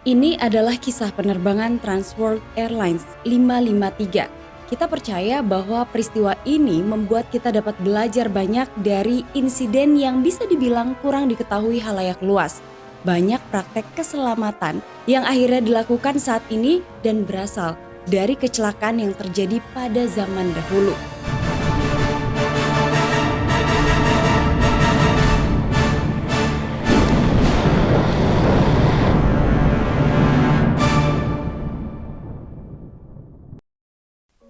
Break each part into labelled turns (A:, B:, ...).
A: Ini adalah kisah penerbangan Transworld Airlines 553. Kita percaya bahwa peristiwa ini membuat kita dapat belajar banyak dari insiden yang bisa dibilang kurang diketahui halayak luas. Banyak praktek keselamatan yang akhirnya dilakukan saat ini dan berasal dari kecelakaan yang terjadi pada zaman dahulu.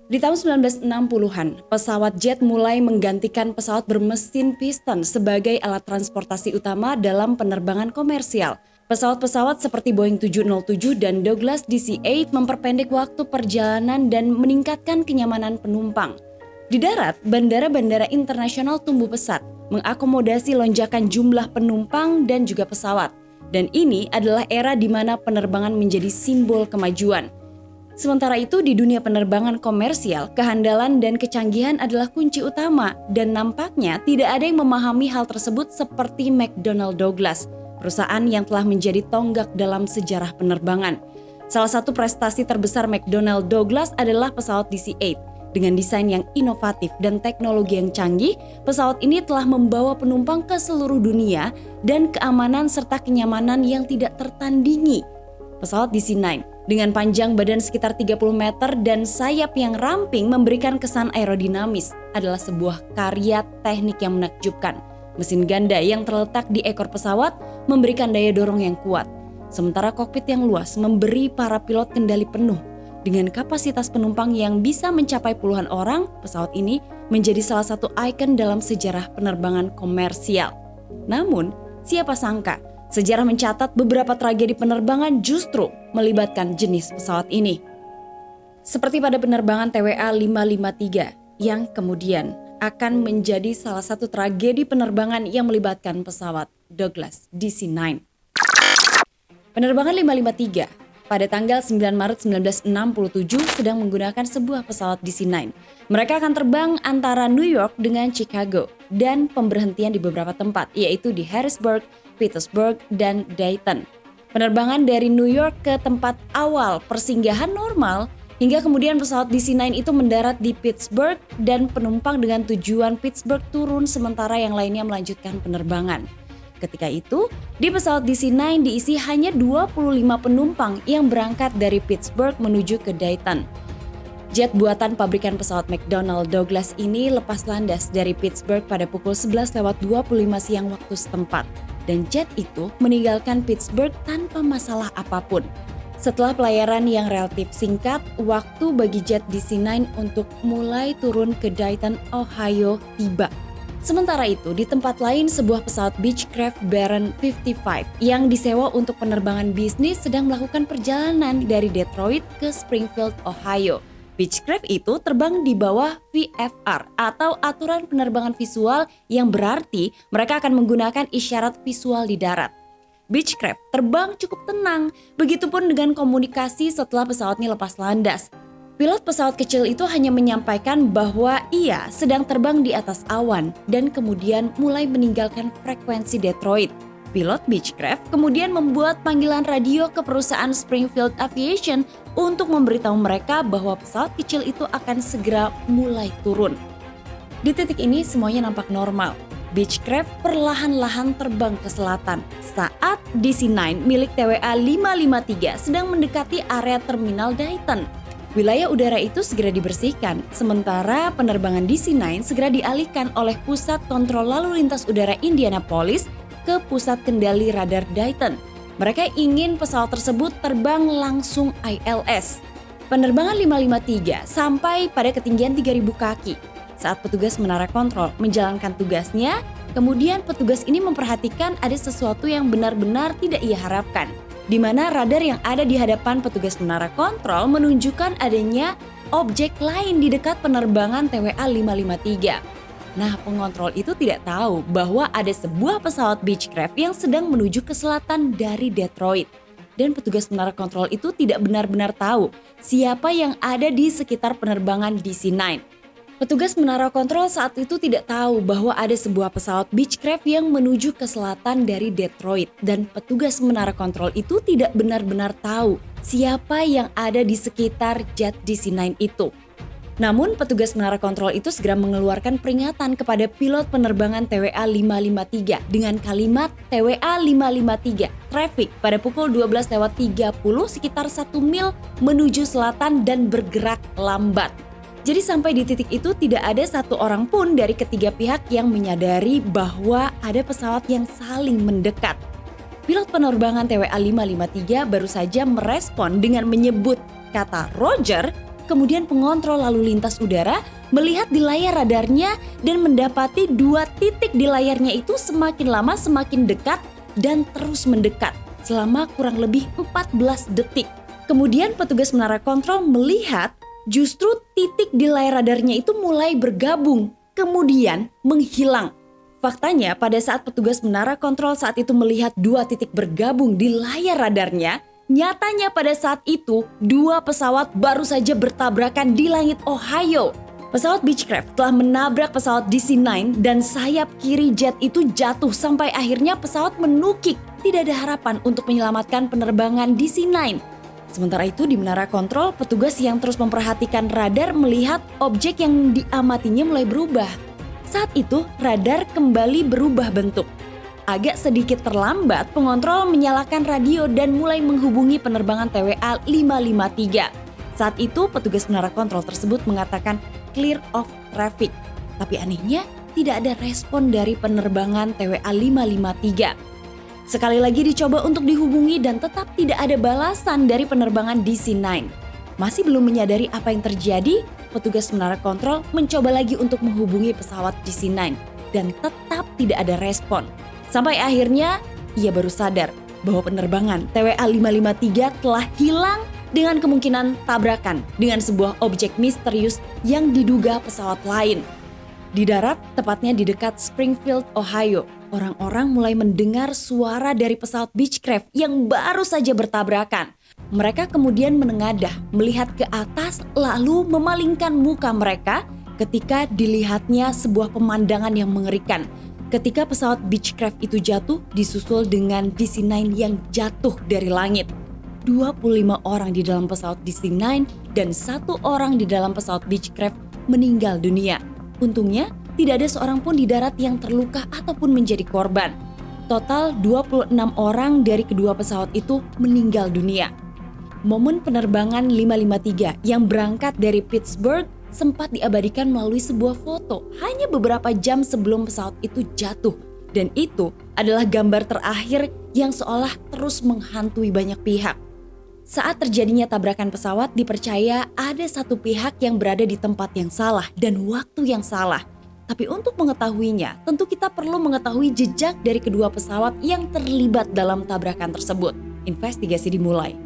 A: Di tahun 1960-an, pesawat jet mulai menggantikan pesawat bermesin piston sebagai alat transportasi utama dalam penerbangan komersial. Pesawat-pesawat seperti Boeing 707 dan Douglas DC-8 memperpendek waktu perjalanan dan meningkatkan kenyamanan penumpang. Di darat, bandara-bandara internasional tumbuh pesat, mengakomodasi lonjakan jumlah penumpang dan juga pesawat. Dan ini adalah era di mana penerbangan menjadi simbol kemajuan. Sementara itu di dunia penerbangan komersial, kehandalan dan kecanggihan adalah kunci utama dan nampaknya tidak ada yang memahami hal tersebut seperti McDonnell Douglas, perusahaan yang telah menjadi tonggak dalam sejarah penerbangan. Salah satu prestasi terbesar McDonnell Douglas adalah pesawat DC-8. Dengan desain yang inovatif dan teknologi yang canggih, pesawat ini telah membawa penumpang ke seluruh dunia dan keamanan serta kenyamanan yang tidak tertandingi. Pesawat DC-9 dengan panjang badan sekitar 30 meter dan sayap yang ramping memberikan kesan aerodinamis adalah sebuah karya teknik yang menakjubkan. Mesin ganda yang terletak di ekor pesawat memberikan daya dorong yang kuat. Sementara kokpit yang luas memberi para pilot kendali penuh. Dengan kapasitas penumpang yang bisa mencapai puluhan orang, pesawat ini menjadi salah satu ikon dalam sejarah penerbangan komersial. Namun, siapa sangka sejarah mencatat beberapa tragedi penerbangan justru melibatkan jenis pesawat ini. Seperti pada penerbangan TWA 553 yang kemudian akan menjadi salah satu tragedi penerbangan yang melibatkan pesawat Douglas DC-9. Penerbangan 553 pada tanggal 9 Maret 1967 sedang menggunakan sebuah pesawat DC-9. Mereka akan terbang antara New York dengan Chicago dan pemberhentian di beberapa tempat, yaitu di Harrisburg, Petersburg, dan Dayton. Penerbangan dari New York ke tempat awal persinggahan normal hingga kemudian pesawat DC-9 itu mendarat di Pittsburgh dan penumpang dengan tujuan Pittsburgh turun sementara yang lainnya melanjutkan penerbangan. Ketika itu, di pesawat DC-9 diisi hanya 25 penumpang yang berangkat dari Pittsburgh menuju ke Dayton. Jet buatan pabrikan pesawat McDonnell Douglas ini lepas landas dari Pittsburgh pada pukul 11.25 siang waktu setempat. Dan jet itu meninggalkan Pittsburgh tanpa masalah apapun. Setelah pelayaran yang relatif singkat, waktu bagi jet DC-9 untuk mulai turun ke Dayton, Ohio tiba. Sementara itu, di tempat lain sebuah pesawat Beechcraft Baron 55 yang disewa untuk penerbangan bisnis sedang melakukan perjalanan dari Detroit ke Springfield, Ohio. Beechcraft itu terbang di bawah VFR atau aturan penerbangan visual yang berarti mereka akan menggunakan isyarat visual di darat. Beechcraft terbang cukup tenang, begitupun dengan komunikasi setelah pesawatnya lepas landas. Pilot pesawat kecil itu hanya menyampaikan bahwa ia sedang terbang di atas awan dan kemudian mulai meninggalkan frekuensi Detroit. Pilot Beechcraft kemudian membuat panggilan radio ke perusahaan Springfield Aviation untuk memberitahu mereka bahwa pesawat kecil itu akan segera mulai turun. Di titik ini semuanya nampak normal. Beechcraft perlahan-lahan terbang ke selatan saat DC-9 milik TWA 553 sedang mendekati area terminal Dayton. Wilayah udara itu segera dibersihkan, sementara penerbangan DC-9 segera dialihkan oleh Pusat Kontrol Lalu Lintas Udara Indianapolis ke Pusat Kendali Radar Dayton. Mereka ingin pesawat tersebut terbang langsung ILS. Penerbangan 553 sampai pada ketinggian 3.000 kaki. Saat petugas menara kontrol menjalankan tugasnya, kemudian petugas ini memperhatikan ada sesuatu yang benar-benar tidak ia harapkan, di mana radar yang ada di hadapan petugas menara kontrol menunjukkan adanya objek lain di dekat penerbangan TWA 553. Nah, pengontrol itu tidak tahu bahwa ada sebuah pesawat Beechcraft yang sedang menuju ke selatan dari Detroit. Dan petugas menara kontrol itu tidak benar-benar tahu siapa yang ada di sekitar penerbangan DC-9. Petugas menara kontrol saat itu tidak tahu bahwa ada sebuah pesawat Beechcraft yang menuju ke selatan dari Detroit, dan petugas menara kontrol itu tidak benar-benar tahu siapa yang ada di sekitar jet DC-9 itu. Namun petugas menara kontrol itu segera mengeluarkan peringatan kepada pilot penerbangan TWA 553 dengan kalimat TWA 553 traffic pada pukul 12.30 sekitar 1 mil menuju selatan dan bergerak lambat. Jadi sampai di titik itu tidak ada satu orang pun dari ketiga pihak yang menyadari bahwa ada pesawat yang saling mendekat. Pilot penerbangan TWA 553 baru saja merespon dengan menyebut kata Roger, kemudian pengontrol lalu lintas udara melihat di layar radarnya dan mendapati 2 titik di layarnya itu semakin lama semakin dekat dan terus mendekat selama kurang lebih 14 detik. Kemudian petugas menara kontrol melihat justru titik di layar radarnya itu mulai bergabung, kemudian menghilang. Faktanya pada saat petugas menara kontrol saat itu melihat 2 titik bergabung di layar radarnya, nyatanya pada saat itu 2 pesawat baru saja bertabrakan di langit Ohio. Pesawat Beechcraft telah menabrak pesawat DC-9 dan sayap kiri jet itu jatuh sampai akhirnya pesawat menukik. Tidak ada harapan untuk menyelamatkan penerbangan DC-9. Sementara itu di menara kontrol, petugas yang terus memperhatikan radar melihat objek yang diamatinya mulai berubah. Saat itu radar kembali berubah bentuk. Agak sedikit terlambat, pengontrol menyalakan radio dan mulai menghubungi penerbangan TWA 553. Saat itu petugas menara kontrol tersebut mengatakan clear of traffic. Tapi anehnya tidak ada respon dari penerbangan TWA 553. Sekali lagi dicoba untuk dihubungi dan tetap tidak ada balasan dari penerbangan DC-9. Masih belum menyadari apa yang terjadi, petugas menara kontrol mencoba lagi untuk menghubungi pesawat DC-9 dan tetap tidak ada respon. Sampai akhirnya ia baru sadar bahwa penerbangan TWA 553 telah hilang dengan kemungkinan tabrakan dengan sebuah objek misterius yang diduga pesawat lain. Di darat, tepatnya di dekat Springfield, Ohio, orang-orang mulai mendengar suara dari pesawat Beechcraft yang baru saja bertabrakan. Mereka kemudian menengadah, melihat ke atas lalu memalingkan muka mereka ketika dilihatnya sebuah pemandangan yang mengerikan. Ketika pesawat Beechcraft itu jatuh, disusul dengan DC-9 yang jatuh dari langit. 25 orang di dalam pesawat DC-9 dan 1 orang di dalam pesawat Beechcraft meninggal dunia. Untungnya, tidak ada seorang pun di darat yang terluka ataupun menjadi korban. Total 26 orang dari kedua pesawat itu meninggal dunia. Momen penerbangan 553 yang berangkat dari Pittsburgh sempat diabadikan melalui sebuah foto hanya beberapa jam sebelum pesawat itu jatuh. Dan itu adalah gambar terakhir yang seolah terus menghantui banyak pihak. Saat terjadinya tabrakan pesawat, dipercaya ada satu pihak yang berada di tempat yang salah dan waktu yang salah. Tapi untuk mengetahuinya, tentu kita perlu mengetahui jejak dari kedua pesawat yang terlibat dalam tabrakan tersebut. Investigasi dimulai.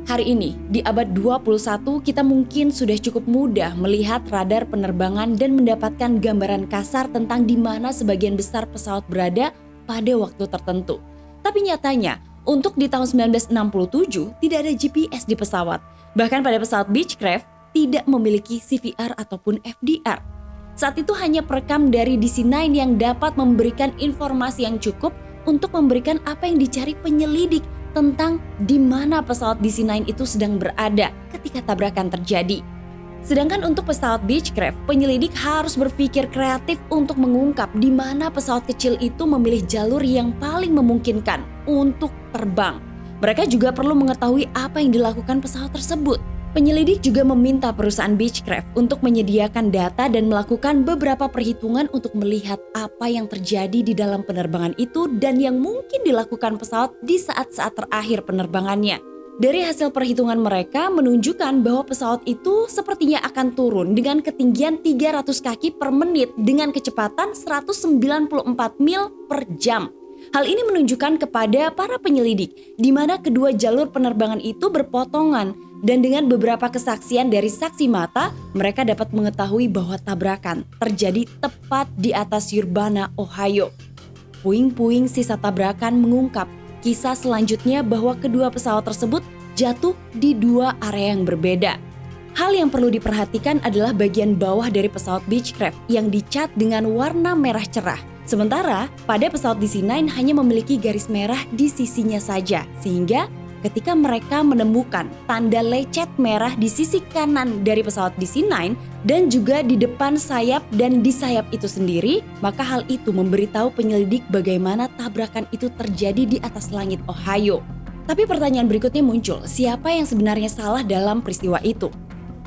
A: Hari ini, di abad 21, kita mungkin sudah cukup mudah melihat radar penerbangan dan mendapatkan gambaran kasar tentang di mana sebagian besar pesawat berada pada waktu tertentu. Tapi nyatanya, untuk di tahun 1967 tidak ada GPS di pesawat. Bahkan pada pesawat Beechcraft tidak memiliki CVR ataupun FDR. Saat itu hanya perekam dari DC-9 yang dapat memberikan informasi yang cukup untuk memberikan apa yang dicari penyelidik tentang di mana pesawat DC-9 itu sedang berada ketika tabrakan terjadi. Sedangkan untuk pesawat Beechcraft, penyelidik harus berpikir kreatif untuk mengungkap di mana pesawat kecil itu memilih jalur yang paling memungkinkan untuk terbang. Mereka juga perlu mengetahui apa yang dilakukan pesawat tersebut. Penyelidik juga meminta perusahaan Beechcraft untuk menyediakan data dan melakukan beberapa perhitungan untuk melihat apa yang terjadi di dalam penerbangan itu dan yang mungkin dilakukan pesawat di saat-saat terakhir penerbangannya. Dari hasil perhitungan mereka menunjukkan bahwa pesawat itu sepertinya akan turun dengan ketinggian 300 kaki per menit dengan kecepatan 194 mil per jam. Hal ini menunjukkan kepada para penyelidik di mana kedua jalur penerbangan itu berpotongan dan dengan beberapa kesaksian dari saksi mata, mereka dapat mengetahui bahwa tabrakan terjadi tepat di atas Urbana, Ohio. Puing-puing sisa tabrakan mengungkap kisah selanjutnya bahwa kedua pesawat tersebut jatuh di 2 area yang berbeda. Hal yang perlu diperhatikan adalah bagian bawah dari pesawat Beechcraft yang dicat dengan warna merah cerah. Sementara pada pesawat DC-9 hanya memiliki garis merah di sisinya saja, sehingga ketika mereka menemukan tanda lecet merah di sisi kanan dari pesawat DC-9 dan juga di depan sayap dan di sayap itu sendiri, maka hal itu memberitahu penyelidik bagaimana tabrakan itu terjadi di atas langit Ohio. Tapi pertanyaan berikutnya muncul, siapa yang sebenarnya salah dalam peristiwa itu?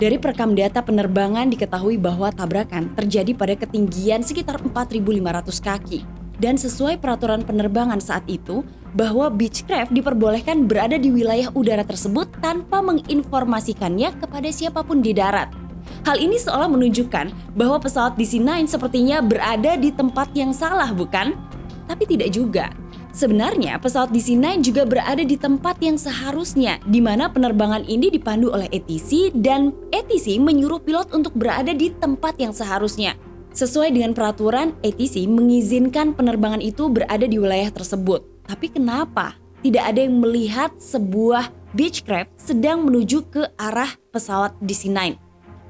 A: Dari perekam data penerbangan diketahui bahwa tabrakan terjadi pada ketinggian sekitar 4.500 kaki. Dan sesuai peraturan penerbangan saat itu, bahwa Beechcraft diperbolehkan berada di wilayah udara tersebut tanpa menginformasikannya kepada siapapun di darat. Hal ini seolah menunjukkan bahwa pesawat DC-9 sepertinya berada di tempat yang salah, bukan? Tapi tidak juga. Sebenarnya pesawat DC-9 juga berada di tempat yang seharusnya, di mana penerbangan ini dipandu oleh ATC dan ATC menyuruh pilot untuk berada di tempat yang seharusnya. Sesuai dengan peraturan, ATC mengizinkan penerbangan itu berada di wilayah tersebut. Tapi kenapa tidak ada yang melihat sebuah Beechcraft sedang menuju ke arah pesawat DC-9?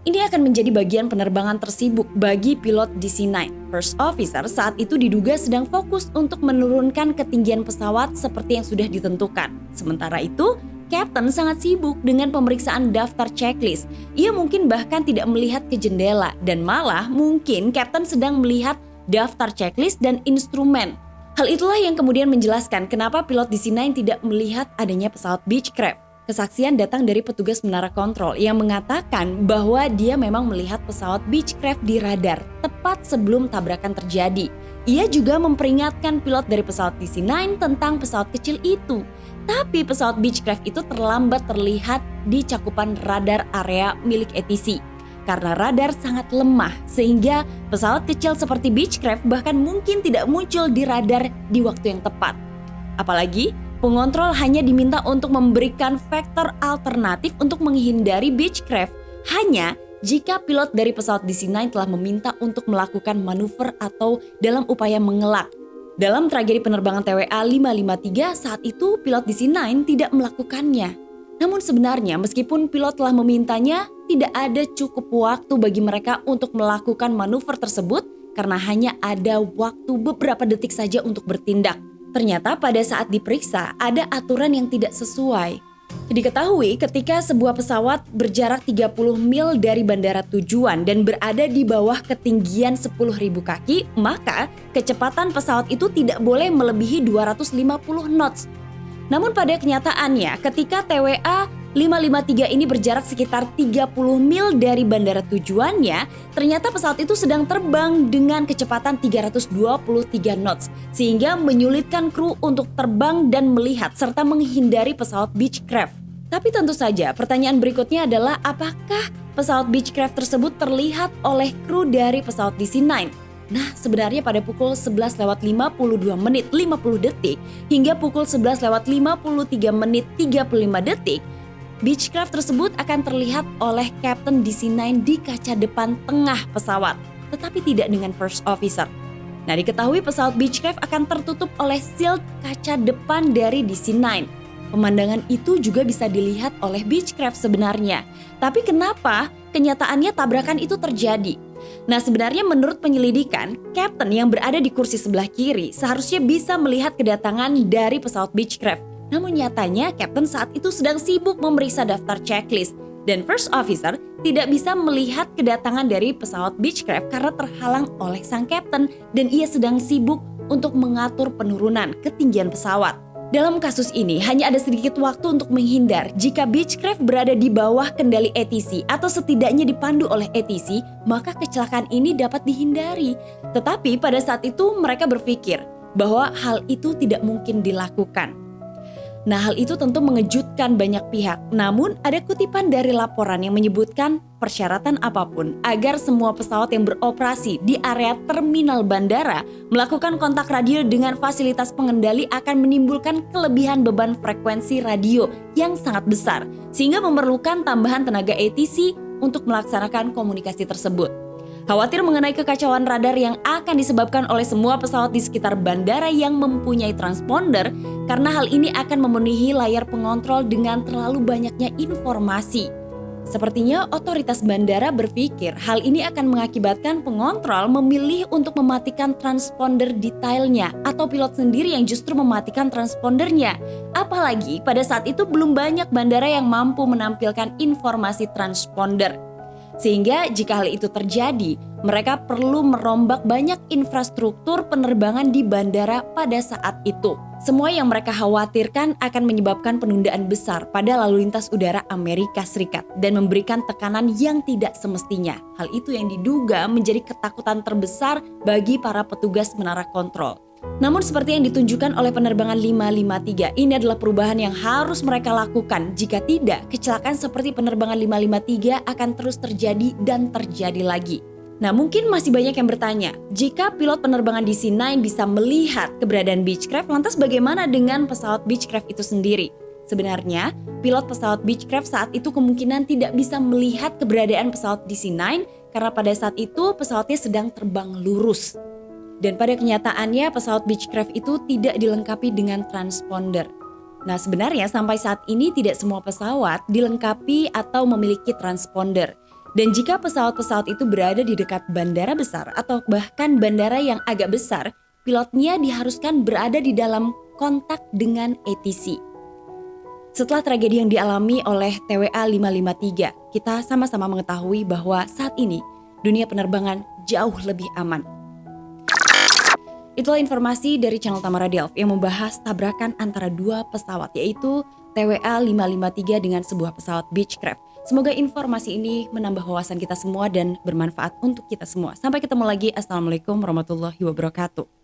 A: Ini akan menjadi bagian penerbangan tersibuk bagi pilot DC-9. First Officer saat itu diduga sedang fokus untuk menurunkan ketinggian pesawat seperti yang sudah ditentukan. Sementara itu, Captain sangat sibuk dengan pemeriksaan daftar checklist. Ia mungkin bahkan tidak melihat ke jendela dan malah mungkin Captain sedang melihat daftar checklist dan instrumen. Hal itulah yang kemudian menjelaskan kenapa pilot DC-9 tidak melihat adanya pesawat Beechcraft. Kesaksian datang dari petugas menara kontrol yang mengatakan bahwa dia memang melihat pesawat Beechcraft di radar tepat sebelum tabrakan terjadi. Ia juga memperingatkan pilot dari pesawat DC-9 tentang pesawat kecil itu. Tapi pesawat Beechcraft itu terlambat terlihat di cakupan radar area milik ATC. Karena radar sangat lemah sehingga pesawat kecil seperti Beechcraft bahkan mungkin tidak muncul di radar di waktu yang tepat. Apalagi pengontrol hanya diminta untuk memberikan vektor alternatif untuk menghindari Beechcraft hanya jika pilot dari pesawat DC-9 telah meminta untuk melakukan manuver atau dalam upaya mengelak. Dalam tragedi penerbangan TWA 553 saat itu pilot DC-9 tidak melakukannya. Namun sebenarnya meskipun pilot telah memintanya, tidak ada cukup waktu bagi mereka untuk melakukan manuver tersebut karena hanya ada waktu beberapa detik saja untuk bertindak. Ternyata pada saat diperiksa ada aturan yang tidak sesuai. Diketahui ketika sebuah pesawat berjarak 30 mil dari bandara tujuan dan berada di bawah ketinggian 10.000 kaki, maka kecepatan pesawat itu tidak boleh melebihi 250 knots. Namun pada kenyataannya ketika TWA 553 ini berjarak sekitar 30 mil dari bandara tujuannya, ternyata pesawat itu sedang terbang dengan kecepatan 323 knots, sehingga menyulitkan kru untuk terbang dan melihat serta menghindari pesawat Beechcraft. Tapi tentu saja pertanyaan berikutnya adalah apakah pesawat Beechcraft tersebut terlihat oleh kru dari pesawat DC-9? Nah, sebenarnya pada pukul 11.52 menit 50 detik hingga pukul 11.53 menit 35 detik, Beechcraft tersebut akan terlihat oleh Captain DC-9 di kaca depan tengah pesawat, tetapi tidak dengan First Officer. Nah, diketahui pesawat Beechcraft akan tertutup oleh shield kaca depan dari DC-9. Pemandangan itu juga bisa dilihat oleh Beechcraft sebenarnya. Tapi kenapa kenyataannya tabrakan itu terjadi? Nah, sebenarnya menurut penyelidikan, Captain yang berada di kursi sebelah kiri seharusnya bisa melihat kedatangan dari pesawat Beechcraft. Namun nyatanya Captain saat itu sedang sibuk memeriksa daftar checklist dan First Officer tidak bisa melihat kedatangan dari pesawat Beechcraft karena terhalang oleh sang Captain dan ia sedang sibuk untuk mengatur penurunan ketinggian pesawat. Dalam kasus ini hanya ada sedikit waktu untuk menghindar jika Beechcraft berada di bawah kendali ATC atau setidaknya dipandu oleh ATC, maka kecelakaan ini dapat dihindari. Tetapi pada saat itu mereka berpikir bahwa hal itu tidak mungkin dilakukan. Nah, hal itu tentu mengejutkan banyak pihak. Namun, ada kutipan dari laporan yang menyebutkan persyaratan apapun agar semua pesawat yang beroperasi di area terminal bandara melakukan kontak radio dengan fasilitas pengendali akan menimbulkan kelebihan beban frekuensi radio yang sangat besar, sehingga memerlukan tambahan tenaga ATC untuk melaksanakan komunikasi tersebut. Khawatir mengenai kekacauan radar yang akan disebabkan oleh semua pesawat di sekitar bandara yang mempunyai transponder, karena hal ini akan memenuhi layar pengontrol dengan terlalu banyaknya informasi. Sepertinya otoritas bandara berpikir hal ini akan mengakibatkan pengontrol memilih untuk mematikan transponder detailnya atau pilot sendiri yang justru mematikan transpondernya. Apalagi pada saat itu belum banyak bandara yang mampu menampilkan informasi transponder. Sehingga jika hal itu terjadi, mereka perlu merombak banyak infrastruktur penerbangan di bandara pada saat itu. Semua yang mereka khawatirkan akan menyebabkan penundaan besar pada lalu lintas udara Amerika Serikat dan memberikan tekanan yang tidak semestinya. Hal itu yang diduga menjadi ketakutan terbesar bagi para petugas menara kontrol. Namun seperti yang ditunjukkan oleh penerbangan 553, ini adalah perubahan yang harus mereka lakukan. Jika tidak, kecelakaan seperti penerbangan 553 akan terus terjadi dan terjadi lagi. Nah, mungkin masih banyak yang bertanya, jika pilot penerbangan DC-9 bisa melihat keberadaan Beechcraft, lantas bagaimana dengan pesawat Beechcraft itu sendiri? Sebenarnya, pilot pesawat Beechcraft saat itu kemungkinan tidak bisa melihat keberadaan pesawat DC-9 karena pada saat itu pesawatnya sedang terbang lurus. Dan pada kenyataannya pesawat Beechcraft itu tidak dilengkapi dengan transponder. Nah, sebenarnya sampai saat ini tidak semua pesawat dilengkapi atau memiliki transponder. Dan jika pesawat-pesawat itu berada di dekat bandara besar atau bahkan bandara yang agak besar, pilotnya diharuskan berada di dalam kontak dengan ATC. Setelah tragedi yang dialami oleh TWA 553, kita sama-sama mengetahui bahwa saat ini dunia penerbangan jauh lebih aman. Itulah informasi dari channel Tamara Delf yang membahas tabrakan antara dua pesawat, yaitu TWA 553 dengan sebuah pesawat Beechcraft. Semoga informasi ini menambah wawasan kita semua dan bermanfaat untuk kita semua. Sampai ketemu lagi. Assalamualaikum warahmatullahi wabarakatuh.